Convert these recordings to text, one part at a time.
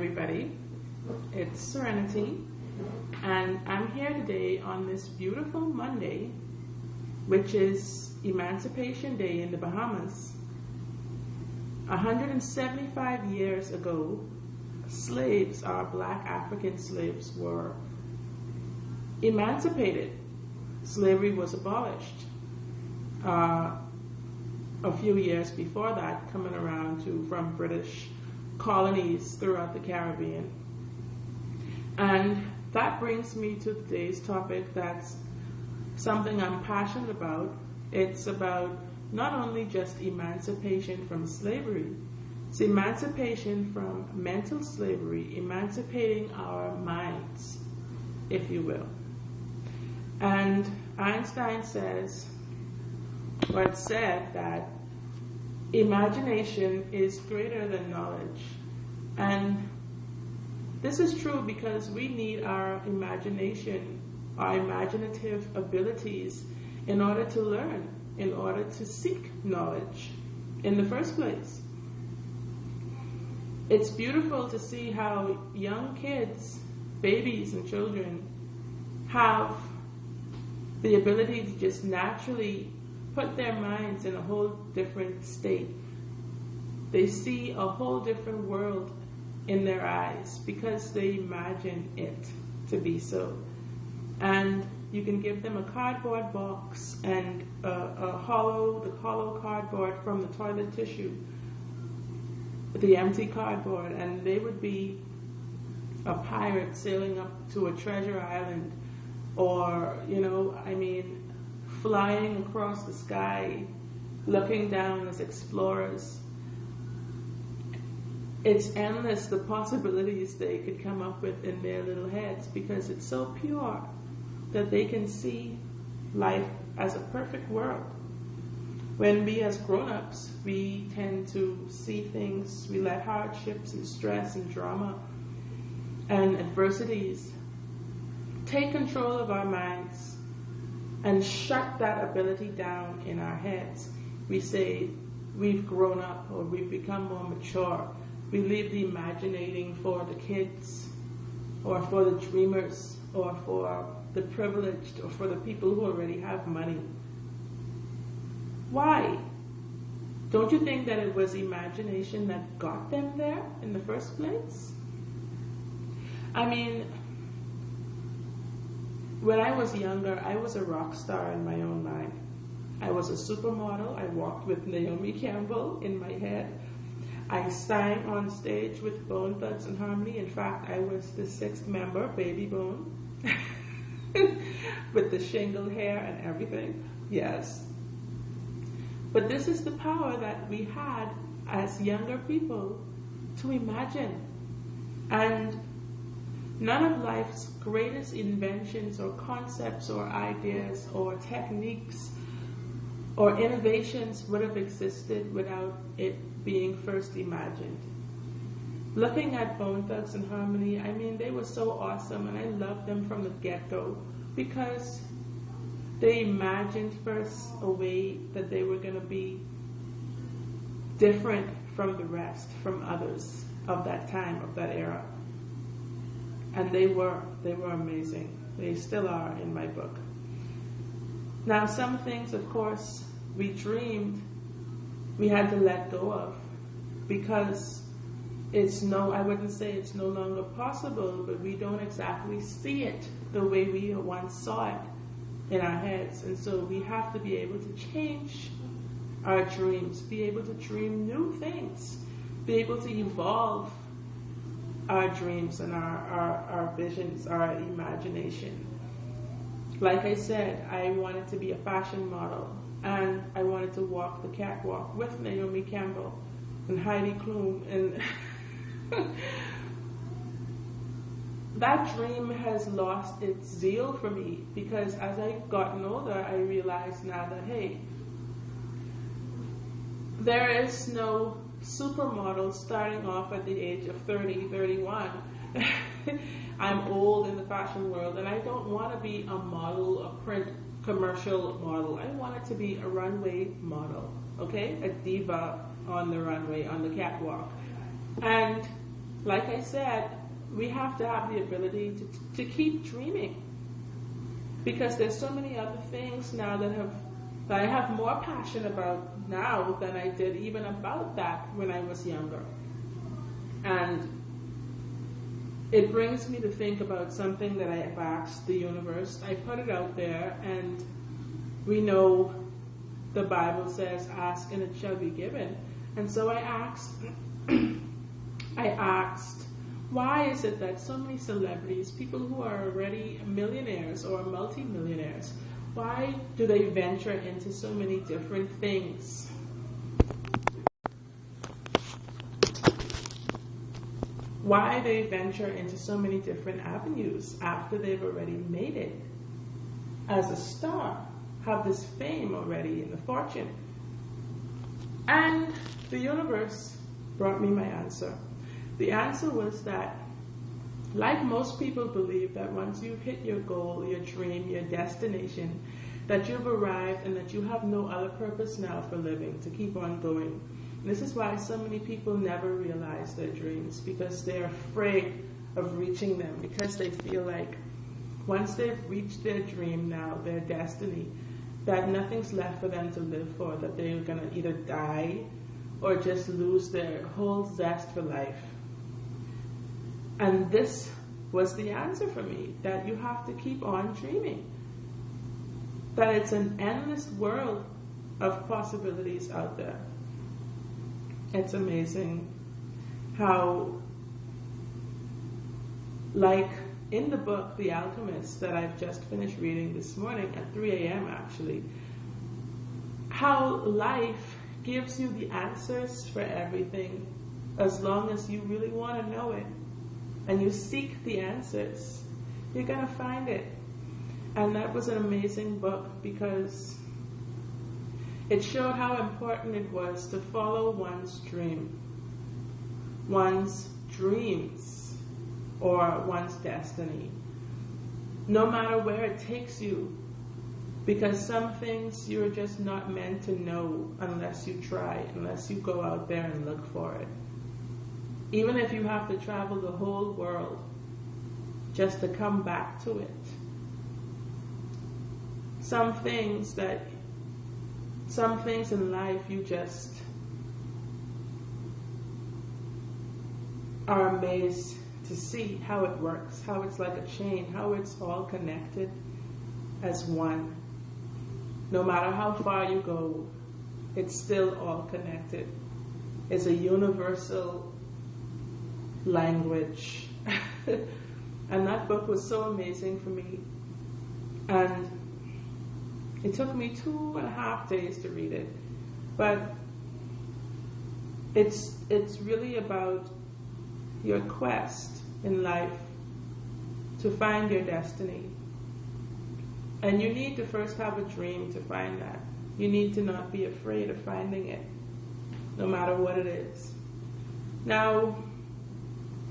everybody. It's Suerenity, and I'm here today on this beautiful Monday, which is Emancipation Day in the Bahamas. 175 years ago, slaves, our black African slaves, were emancipated. Slavery was abolished. A few years before that, coming around from British colonies throughout the Caribbean. And that brings me to today's topic. That's something I'm passionate about. It's about not only just emancipation from slavery, it's emancipation from mental slavery, emancipating our minds, if you will. And Einstein says, or it said, that imagination is greater than knowledge. And this is true because we need our imagination, our imaginative abilities in order to learn, in order to seek knowledge in the first place. It's beautiful to see how young kids, babies and children, have the ability to just naturally put their minds in a whole different state. They see a whole different world in their eyes because they imagine it to be so. And you can give them a cardboard box and the hollow cardboard from the toilet tissue, the empty cardboard, and they would be a pirate sailing up to a treasure island, or, flying across the sky, looking down as explorers. It's endless, the possibilities they could come up with in their little heads, because it's so pure that they can see life as a perfect world. When we as grown-ups, we tend to see things, we let hardships and stress and drama and adversities take control of our minds and shut that ability down in our heads. We say we've grown up, or we've become more mature. We leave the imaginating for the kids, or for the dreamers, or for the privileged, or for the people who already have money. Why? Don't you think that it was imagination that got them there in the first place? When I was younger, I was a rock star in my own mind. I was a supermodel. I walked with Naomi Campbell in my head. I sang on stage with Bone Thugs and Harmony. In fact, I was the 6th member, Baby Bone, with the shingled hair and everything. Yes. But this is the power that we had as younger people to imagine. And none of life's greatest inventions or concepts or ideas or techniques or innovations would have existed without it being first imagined. Looking at Bone Thugs and Harmony, they were so awesome, and I loved them from the get-go because they imagined first a way that they were going to be different from the rest, from others of that time, of that era. And they were amazing. They still are in my book. Now, some things, of course, we dreamed we had to let go of because I wouldn't say it's no longer possible, but we don't exactly see it the way we once saw it in our heads. And so we have to be able to change our dreams, be able to dream new things, be able to evolve our dreams and our visions, our imagination. Like I said, I wanted to be a fashion model, and I wanted to walk the catwalk with Naomi Campbell and Heidi Klum, and that dream has lost its zeal for me because as I've gotten older, I realize now that, hey, there is no supermodel starting off at the age of 30, 31. I'm old in the fashion world, and I don't want to be a model, a print commercial model. I want it to be a runway model, okay? A diva on the runway, on the catwalk. And like I said, we have to have the ability to keep dreaming, because there's so many other things now that I have more passion about now than I did even about that when I was younger. And it brings me to think about something that I have asked the universe. I put it out there, and we know the Bible says, ask and it shall be given. And so I asked, why is it that so many celebrities, people who are already millionaires or multi-millionaires, why do they venture into so many different things? Why they venture into so many different avenues after they've already made it as a star, have this fame already and the fortune? And the universe brought me my answer. The answer was that, like most people believe, that once you've hit your goal, your dream, your destination, that you've arrived and that you have no other purpose now for living, to keep on going. And this is why so many people never realize their dreams, because they're afraid of reaching them, because they feel like once they've reached their dream now, their destiny, that nothing's left for them to live for, that they're going to either die or just lose their whole zest for life. And this was the answer for me, that you have to keep on dreaming, that it's an endless world of possibilities out there. It's amazing how, like in the book, The Alchemist, that I've just finished reading this morning at 3 a.m. actually, how life gives you the answers for everything as long as you really want to know it. And you seek the answers, you're going to find it. And that was an amazing book, because it showed how important it was to follow one's dream, one's dreams, or one's destiny, no matter where it takes you, because some things you're just not meant to know unless you try, unless you go out there and look for it. Even if you have to travel the whole world just to come back to it. Some things in life you just are amazed to see how it works, how it's like a chain, how it's all connected as one. No matter how far you go, it's still all connected. It's a universal language. And that book was so amazing for me. And it took me 2.5 days to read it. But it's really about your quest in life to find your destiny. And you need to first have a dream to find that. You need to not be afraid of finding it, no matter what it is. Now,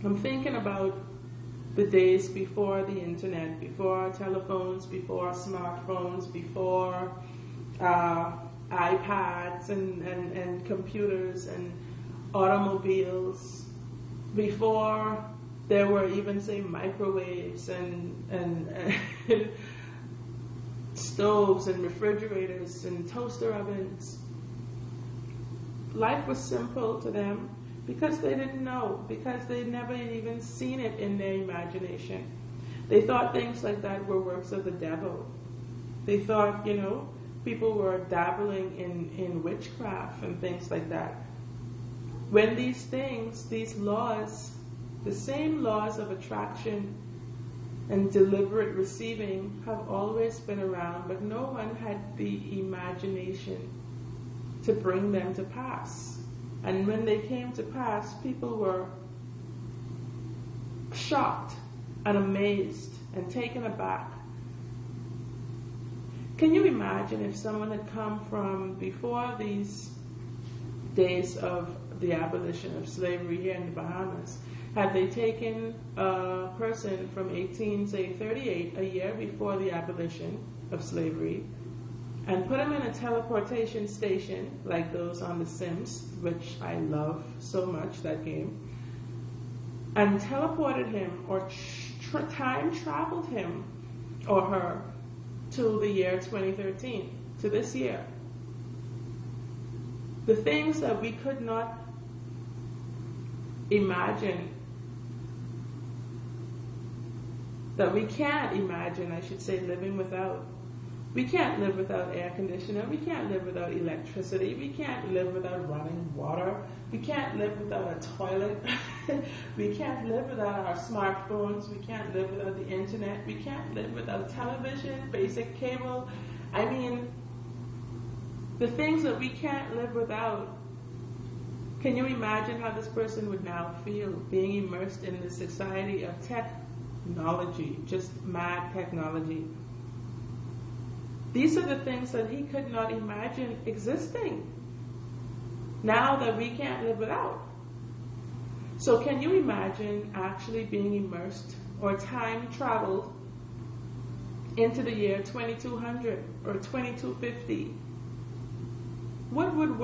I'm thinking about the days before the internet, before telephones, before smartphones, before iPads and computers and automobiles, before there were even, say, microwaves and stoves and refrigerators and toaster ovens. Life was simple to them because they didn't know, because they'd never even seen it in their imagination. They thought things like that were works of the devil. They thought, people were dabbling in witchcraft and things like that. When these things, these laws, the same laws of attraction and deliberate receiving have always been around, but no one had the imagination to bring them to pass. And when they came to pass, people were shocked and amazed and taken aback. Can you imagine if someone had come from before these days of the abolition of slavery here in the Bahamas? Had they taken a person from 1838, a year before the abolition of slavery, and put him in a teleportation station like those on The Sims, which I love so much, that game, and teleported him or time traveled him or her to the year 2013, to this year. The things that we could not imagine, that we can't imagine, I should say, living without. We can't live without air conditioner. We can't live without electricity. We can't live without running water. We can't live without a toilet. We can't live without our smartphones. We can't live without the internet. We can't live without television, basic cable. I mean, the things that we can't live without. Can you imagine how this person would now feel being immersed in this society of technology, just mad technology? These are the things that he could not imagine existing now that we can't live without. So can you imagine actually being immersed or time traveled into the year 2200 or 2250? What would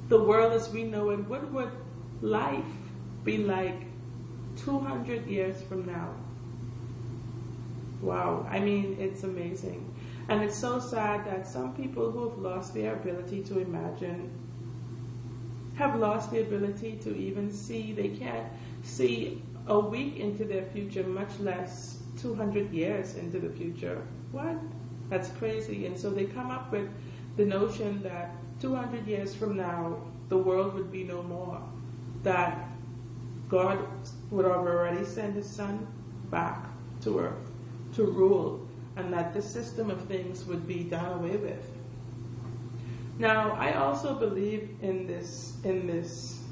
the world as we know it, what would life be like 200 years from now? Wow, I mean, it's amazing. And it's so sad that some people who have lost their ability to imagine have lost the ability to even see. They can't see a week into their future, much less 200 years into the future. What? That's crazy. And so they come up with the notion that 200 years from now, the world would be no more. That God would have already sent his son back to earth to rule, and that the system of things would be done away with. Now, I also believe in this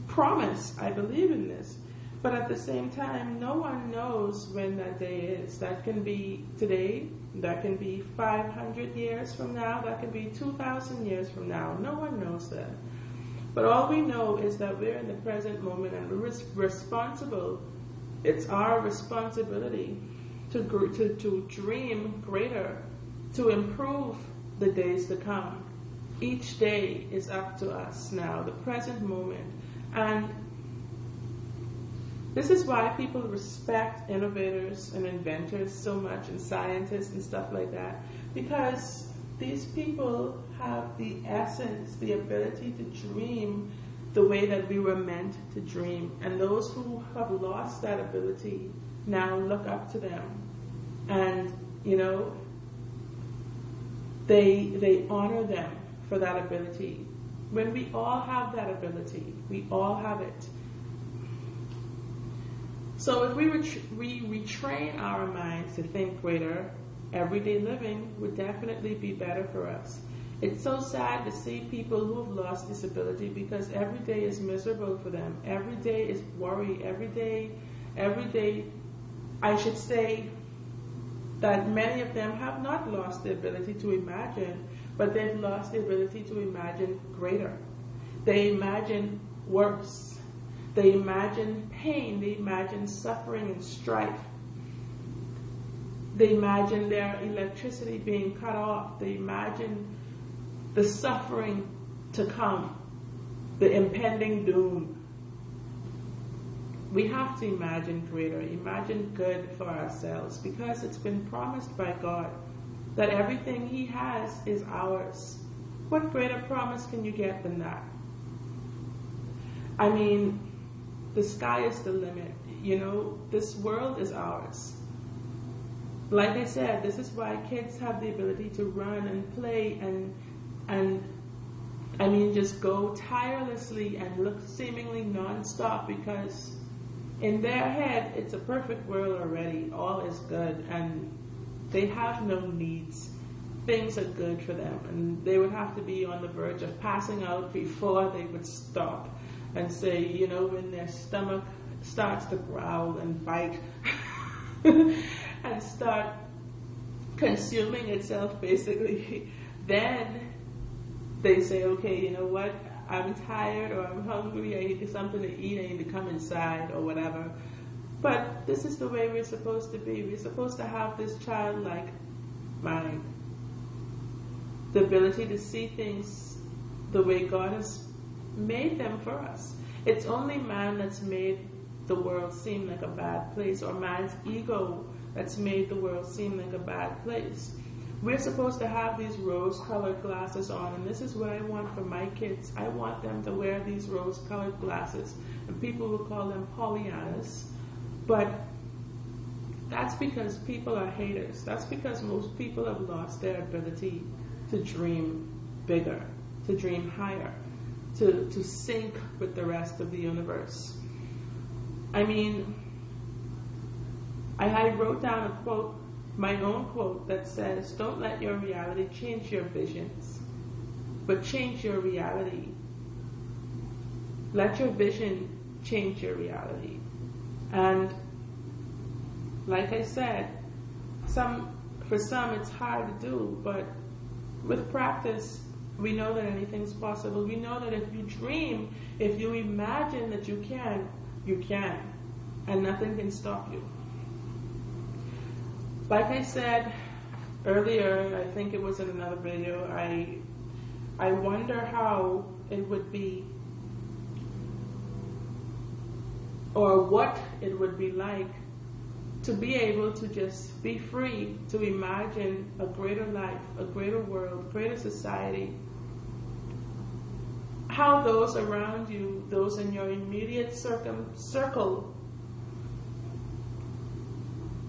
promise. I believe in this. But at the same time, no one knows when that day is. That can be today, that can be 500 years from now, that can be 2,000 years from now. No one knows that. But all we know is that we're in the present moment and we're responsible. It's our responsibility to dream greater, to improve the days to come. Each day is up to us now, the present moment. And this is why people respect innovators and inventors so much, and scientists and stuff like that, because these people have the essence, the ability to dream the way that we were meant to dream. And those who have lost that ability now look up to them. And, you know, they honor them for that ability. When we all have that ability, we all have it. So if we retrain our minds to think greater, everyday living would definitely be better for us. It's so sad to see people who have lost this ability, because every day is miserable for them. Every day is worry. Every day, I should say that many of them have not lost the ability to imagine, but they've lost the ability to imagine greater. They imagine worse. They imagine pain. They imagine suffering and strife. They imagine their electricity being cut off. They imagine the suffering to come, the impending doom. We have to imagine greater, imagine good for ourselves, because it's been promised by God that everything he has is ours. What greater promise can you get than that? I mean, the sky is the limit. You know, this world is ours. Like I said, this is why kids have the ability to run and play and I mean, just go tirelessly and look seemingly non-stop, because in their head, it's a perfect world already. All is good, and they have no needs. Things are good for them, and they would have to be on the verge of passing out before they would stop and say, you know, when their stomach starts to growl and bite and start consuming itself, basically, then they say, okay, you know what, I'm tired or I'm hungry, I need something to eat, I need to come inside or whatever. But this is the way we're supposed to be. We're supposed to have this childlike mind, the ability to see things the way God has made them for us. It's only man that's made the world seem like a bad place, or man's ego that's made the world seem like a bad place. We're supposed to have these rose-colored glasses on, and this is what I want for my kids. I want them to wear these rose-colored glasses, and people will call them Pollyannas, but that's because people are haters. That's because most people have lost their ability to dream bigger, to dream higher, to sync with the rest of the universe. I mean, I wrote down a quote, my own quote, that says, don't let your reality change your visions, but change your reality. Let your vision change your reality. And like I said, for some it's hard to do, but with practice, we know that anything's possible. We know that if you dream, if you imagine that you can, and nothing can stop you. Like I said earlier, I think it was in another video, I wonder how it would be, or what it would be like to be able to just be free to imagine a greater life, a greater world, greater society. How those around you, those in your immediate circle,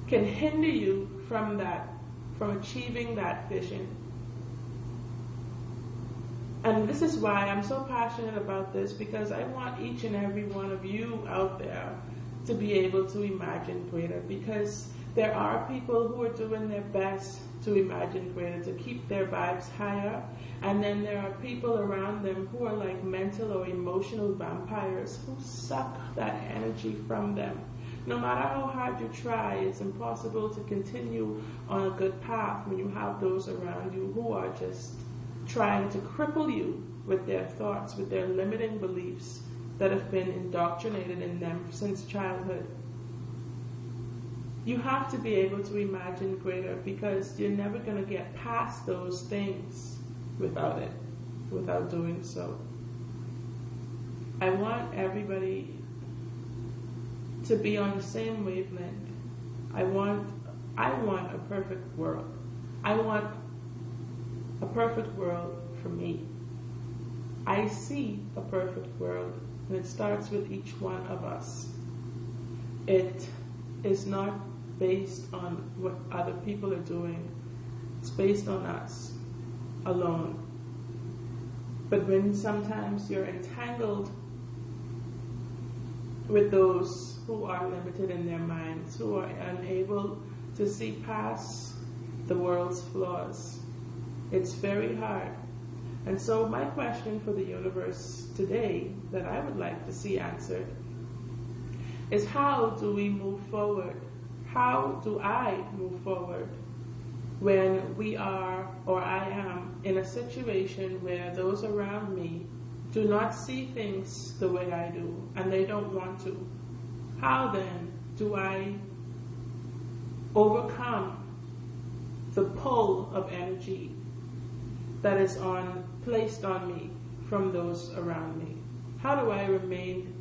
can hinder you from achieving that vision. And this is why I'm so passionate about this, because I want each and every one of you out there to be able to imagine greater, because there are people who are doing their best to imagine greater, to keep their vibes higher, and then there are people around them who are like mental or emotional vampires who suck that energy from them. No matter how hard you try, it's impossible to continue on a good path when you have those around you who are just trying to cripple you with their thoughts, with their limiting beliefs that have been indoctrinated in them since childhood. You have to be able to imagine greater, because you're never going to get past those things without doing so. I want everybody to be on the same wavelength. I want a perfect world. I want a perfect world for me. I see a perfect world, and it starts with each one of us. It is not based on what other people are doing. It's based on us alone. But when sometimes you're entangled with those who are limited in their minds, who are unable to see past the world's flaws, it's very hard. And so my question for the universe today that I would like to see answered is, how do we move forward? How do I move forward when we are, or I am, in a situation where those around me do not see things the way I do, and they don't want to? How then do I overcome the pull of energy that is placed on me from those around me? How do I remain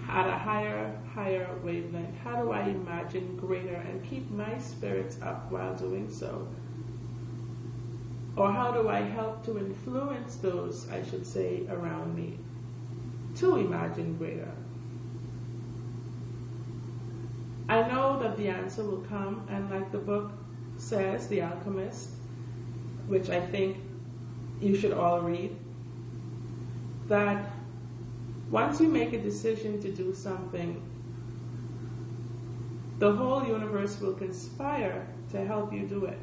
at a higher wavelength? How do I imagine greater and keep my spirits up while doing so? Or how do I help to influence those, I should say, around me to imagine greater? I know that the answer will come, and like the book says, The Alchemist, which I think you should all read, that once you make a decision to do something, the whole universe will conspire to help you do it,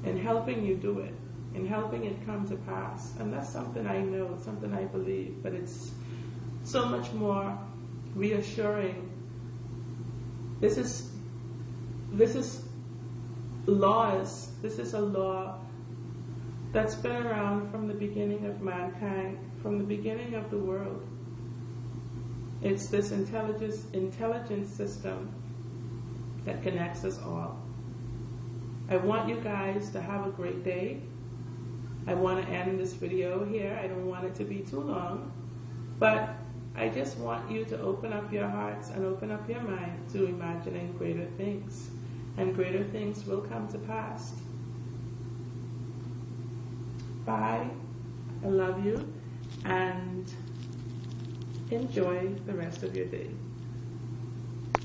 and helping you do it, and helping it come to pass. And that's something I know, something I believe, but it's so much more reassuring. This is laws. This is a law that's been around from the beginning of mankind, from the beginning of the world. It's this intelligence system that connects us all. I want you guys to have a great day. I want to end this video here. I don't want it to be too long, but I just want you to open up your hearts and open up your mind to imagining greater things. And greater things will come to pass. Bye. I love you. And enjoy the rest of your day.